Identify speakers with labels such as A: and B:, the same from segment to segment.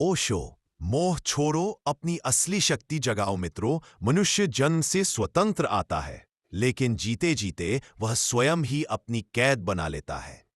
A: ओशो। मोह छोड़ो, अपनी असली शक्ति जगाओ मित्रों। मनुष्य जन्म से स्वतंत्र आता है, लेकिन जीते जीते वह स्वयं ही अपनी कैद बना लेता है।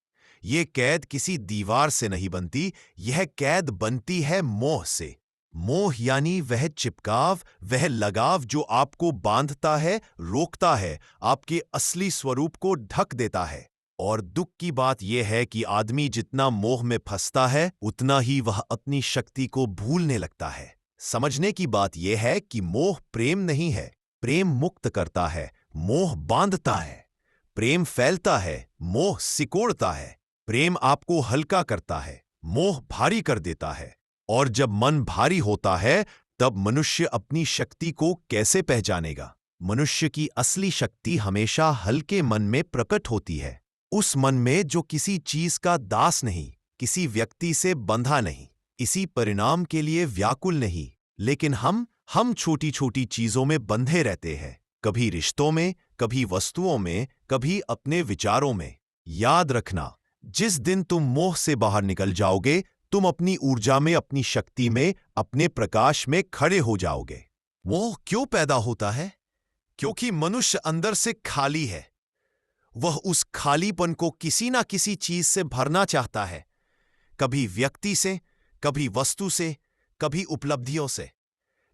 A: ये कैद किसी दीवार से नहीं बनती, यह कैद बनती है मोह से। मोह यानी वह चिपकाव, वह लगाव जो आपको बांधता है, रोकता है, आपके असली स्वरूप को ढक देता है। और दुख की बात यह है कि आदमी जितना मोह में फंसता है, उतना ही वह अपनी शक्ति को भूलने लगता है। समझने की बात यह है कि मोह प्रेम नहीं है। प्रेम मुक्त करता है, मोह बांधता है। प्रेम फैलता है, मोह सिकोड़ता है। प्रेम आपको हल्का करता है, मोह भारी कर देता है। और जब मन भारी होता है, तब मनुष्य अपनी शक्ति को कैसे पहचानेगा? मनुष्य की असली शक्ति हमेशा हल्के मन में प्रकट होती है। उस मन में जो किसी चीज का दास नहीं, किसी व्यक्ति से बंधा नहीं, इसी परिणाम के लिए व्याकुल नहीं। लेकिन हम छोटी छोटी चीजों में बंधे रहते हैं, कभी रिश्तों में, कभी वस्तुओं में, कभी अपने विचारों में। याद रखना, जिस दिन तुम मोह से बाहर निकल जाओगे, तुम अपनी ऊर्जा में, अपनी शक्ति में, अपने प्रकाश में खड़े हो जाओगे। मोह क्यों पैदा होता है? क्योंकि मनुष्य अंदर से खाली है। वह उस खालीपन को किसी ना किसी चीज से भरना चाहता है, कभी व्यक्ति से, कभी वस्तु से, कभी उपलब्धियों से।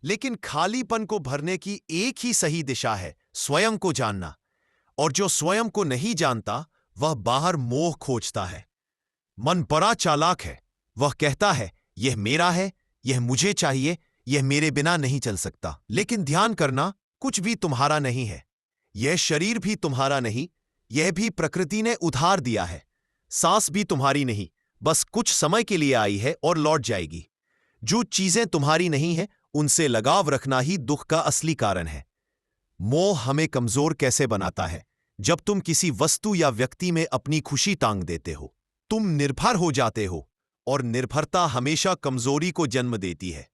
A: लेकिन खालीपन को भरने की एक ही सही दिशा है, स्वयं को जानना। और जो स्वयं को नहीं जानता, वह बाहर मोह खोजता है। मन बड़ा चालाक है। वह कहता है, यह मेरा है, यह मुझे चाहिए, यह मेरे बिना नहीं चल सकता। लेकिन ध्यान करना, कुछ भी तुम्हारा नहीं है। यह शरीर भी तुम्हारा नहीं, यह भी प्रकृति ने उधार दिया है। सांस भी तुम्हारी नहीं, बस कुछ समय के लिए आई है और लौट जाएगी। जो चीजें तुम्हारी नहीं है, उनसे लगाव रखना ही दुख का असली कारण है। मोह हमें कमजोर कैसे बनाता है? जब तुम किसी वस्तु या व्यक्ति में अपनी खुशी टांग देते हो, तुम निर्भर हो जाते हो। और निर्भरता हमेशा कमजोरी को जन्म देती है।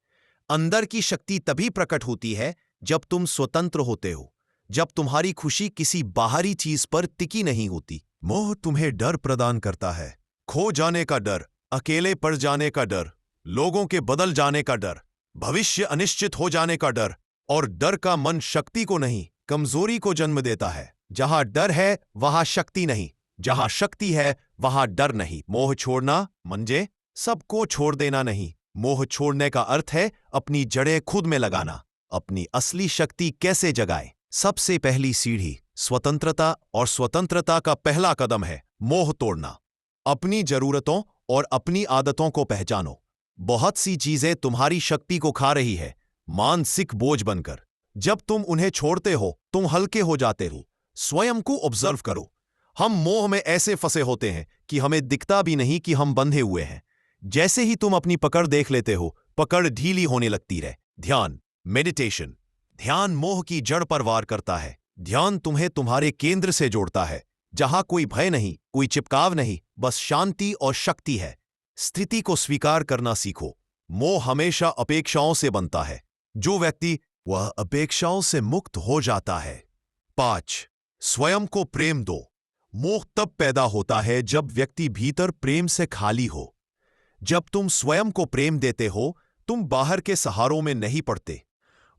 A: अंदर की शक्ति तभी प्रकट होती है जब तुम स्वतंत्र होते हो, जब तुम्हारी खुशी किसी बाहरी चीज पर टिकी नहीं होती। मोह तुम्हें डर प्रदान करता है, खो जाने का डर, अकेले पड़ जाने का डर, लोगों के बदल जाने का डर, भविष्य अनिश्चित हो जाने का डर। और डर का मन शक्ति को नहीं, कमजोरी को जन्म देता है। जहां डर है, वहां शक्ति नहीं। जहां शक्ति है, वहां डर नहीं। मोह छोड़ना मंजे सबको छोड़ देना नहीं। मोह छोड़ने का अर्थ है अपनी जड़ें खुद में लगाना। अपनी असली शक्ति कैसे जगाएं? सबसे पहली सीढ़ी स्वतंत्रता, और स्वतंत्रता का पहला कदम है मोह तोड़ना। अपनी जरूरतों और अपनी आदतों को पहचानो। बहुत सी चीजें तुम्हारी शक्ति को खा रही है, मानसिक बोझ बनकर। जब तुम उन्हें छोड़ते हो, तुम हल्के हो जाते हो। स्वयं को ऑब्जर्व करो। हम मोह में ऐसे फंसे होते हैं कि हमें दिखता भी नहीं कि हम बंधे हुए हैं। जैसे ही तुम अपनी पकड़ देख लेते हो, पकड़ ढीली होने लगती है। ध्यान, मेडिटेशन। ध्यान मोह की जड़ पर वार करता है। ध्यान तुम्हें तुम्हारे केंद्र से जोड़ता है, जहां कोई भय नहीं, कोई चिपकाव नहीं, बस शांति और शक्ति है। स्थिति को स्वीकार करना सीखो। मोह हमेशा अपेक्षाओं से बनता है। जो व्यक्ति वह अपेक्षाओं से मुक्त हो जाता है। 5. स्वयं को प्रेम दो। मोह तब पैदा होता है जब व्यक्ति भीतर प्रेम से खाली हो। जब तुम स्वयं को प्रेम देते हो, तुम बाहर के सहारों में नहीं पड़ते।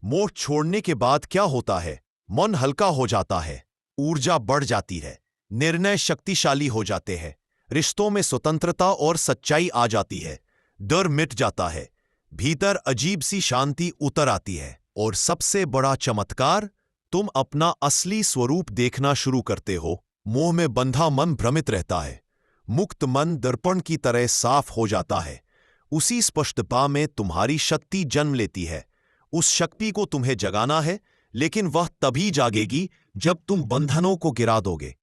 A: मोह छोड़ने के बाद क्या होता है? मन हल्का हो जाता है, ऊर्जा बढ़ जाती है, निर्णय शक्तिशाली हो जाते हैं, रिश्तों में स्वतंत्रता और सच्चाई आ जाती है, डर मिट जाता है, भीतर अजीब सी शांति उतर आती है। और सबसे बड़ा चमत्कार, तुम अपना असली स्वरूप देखना शुरू करते हो। मोह में बंधा मन भ्रमित रहता है, मुक्त मन दर्पण की तरह साफ हो जाता है। उसी स्पष्टता में तुम्हारी शक्ति जन्म लेती है। उस शक्ति को तुम्हें जगाना है, लेकिन वह तभी जागेगी जब तुम बंधनों को गिरा दोगे।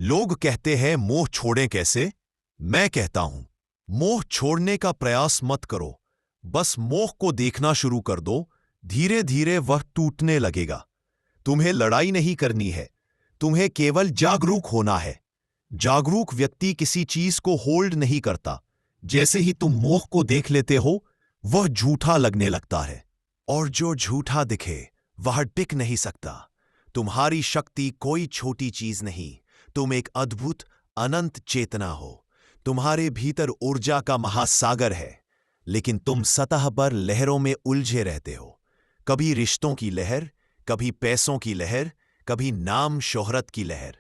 A: लोग कहते हैं मोह छोड़ें कैसे? मैं कहता हूं, मोह छोड़ने का प्रयास मत करो, बस मोह को देखना शुरू कर दो। धीरे धीरे वह टूटने लगेगा। तुम्हें लड़ाई नहीं करनी है, तुम्हें केवल जागरूक होना है। जागरूक व्यक्ति किसी चीज को होल्ड नहीं करता। जैसे ही तुम मोह को देख लेते हो, वह झूठा लगने लगता है। और जो झूठा दिखे, वह टिक नहीं सकता। तुम्हारी शक्ति कोई छोटी चीज नहीं, तुम एक अद्भुत अनंत चेतना हो। तुम्हारे भीतर ऊर्जा का महासागर है। लेकिन तुम सतह पर लहरों में उलझे रहते हो। कभी रिश्तों की लहर, कभी पैसों की लहर, कभी नाम शोहरत की लहर।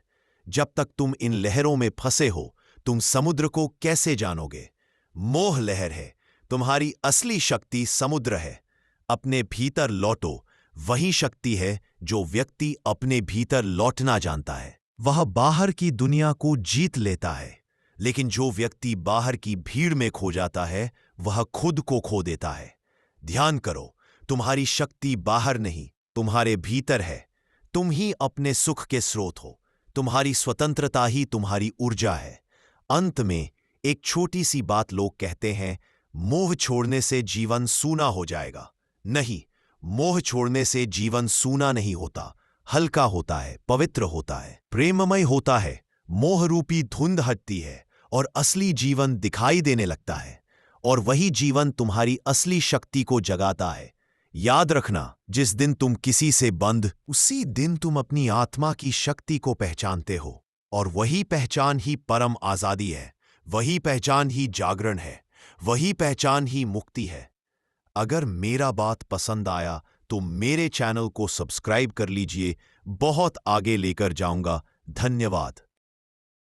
A: जब तक तुम इन लहरों में फंसे हो, तुम समुद्र को कैसे जानोगे? मोह लहर है, तुम्हारी असली शक्ति समुद्र है। अपने भीतर लौटो, वही शक्ति है जो व्यक्ति अपने भीतर लौटना जानता है। वह बाहर की दुनिया को जीत लेता है, लेकिन जो व्यक्ति बाहर की भीड़ में खो जाता है, वह खुद को खो देता है। ध्यान करो, तुम्हारी शक्ति बाहर नहीं, तुम्हारे भीतर है। तुम ही अपने सुख के स्रोत हो। तुम्हारी स्वतंत्रता ही तुम्हारी ऊर्जा है। अंत में एक छोटी सी बात लोग कहते हैं, मोह छोड़ने से जीवन सूना हो जाएगा। नहीं, मोह छोड़ने से जीवन सूना नहीं होता, हल्का होता है, पवित्र होता है, प्रेममय होता है। मोह रूपी धुंध हटती है और असली जीवन दिखाई देने लगता है, और वही जीवन तुम्हारी असली शक्ति को जगाता है। याद रखना, जिस दिन तुम किसी से बंध, उसी दिन तुम अपनी आत्मा की शक्ति को पहचानते हो, और वही पहचान ही परम आजादी है। वही पहचान ही जागरण है। वही पहचान ही मुक्ति है। अगर मेरा बात पसंद आया तो मेरे चैनल को सब्सक्राइब कर लीजिए। बहुत आगे लेकर जाऊंगा। धन्यवाद।